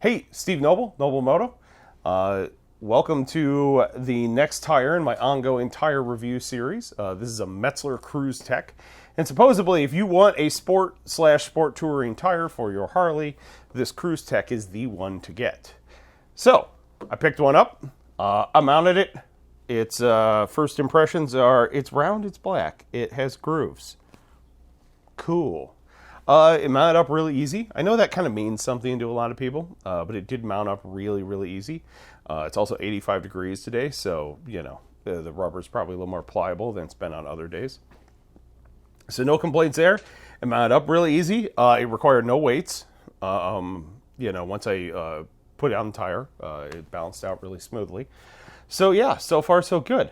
Hey, Steve Noble Moto. Welcome to the next tire in my ongoing tire review series. This is a Metzeler Cruisetec. And supposedly, if you want a sport/sport touring tire for your Harley, this Cruisetec is the one to get. So, I picked one up. I mounted it. Its first impressions are, it's round, it's black. It has grooves. Cool. It mounted up really easy. I know that kind of means something to a lot of people, but it did mount up really easy. It's also 85 degrees today, so, you know, the rubber's probably a little more pliable than it's been on other days. So no complaints there. It mounted up really easy. It required no weights. You know, once I put it on the tire, it balanced out really smoothly. So yeah, so far so good.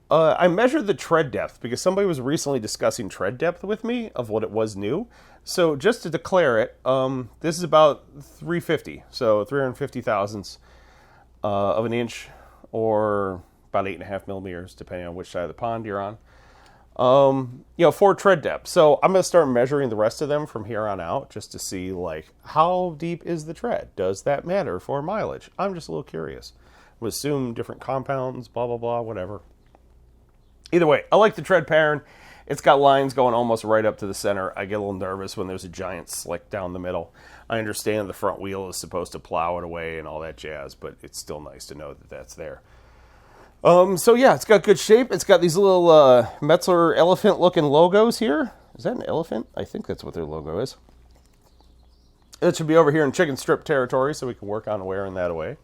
I measured the tread depth because somebody was recently discussing tread depth with me of what it was new. So just to declare it, this is about 350, so 350 thousandths of an inch, or about 8.5 millimeters, depending on which side of the pond you're on. You know, for tread depth. So I'm going to start measuring the rest of them from here on out just to see, like, how deep is the tread? Does that matter for mileage? I'm just a little curious. Would assume different compounds, blah, blah, blah, whatever. Either way, I like the tread pattern. It's got lines going almost right up to the center. I get a little nervous when there's a giant slick down the middle. I understand the front wheel is supposed to plow it away and all that jazz, but it's still nice to know that that's there. So yeah, it's got good shape. It's got these little Metzeler elephant-looking logos here. Is that an elephant? I think that's what their logo is. It should be over here in chicken strip territory, so we can work on wearing that away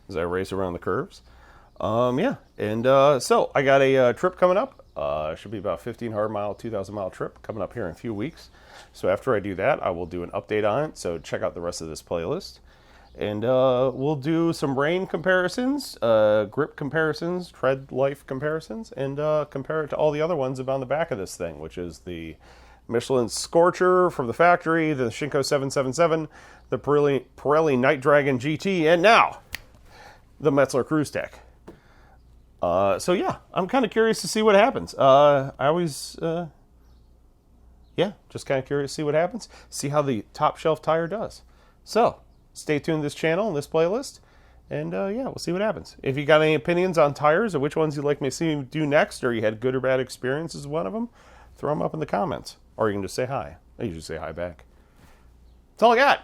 as I race around the curves. Yeah, and so I got a trip coming up. Should be about 1,500 mile, 2,000 mile trip coming up here in a few weeks. So after I do that, I will do an update on it. So check out the rest of this playlist. And we'll do some rain comparisons, grip comparisons, tread life comparisons, and compare it to all the other ones on the back of this thing, which is the Michelin Scorcher from the factory, the Shinko 777, the Pirelli Night Dragon GT, and now the Metzeler Cruisetec. So yeah, I'm kind of curious to see what happens. I always, yeah, just kind of curious to see what happens. See how the top shelf tire does. So stay tuned to this channel and this playlist, and yeah, we'll see what happens. If you got any opinions on tires or which ones you'd like me to see me do next, or you had good or bad experiences with one of them, throw them up in the comments, or you can just say hi. I usually say hi back. That's all I got.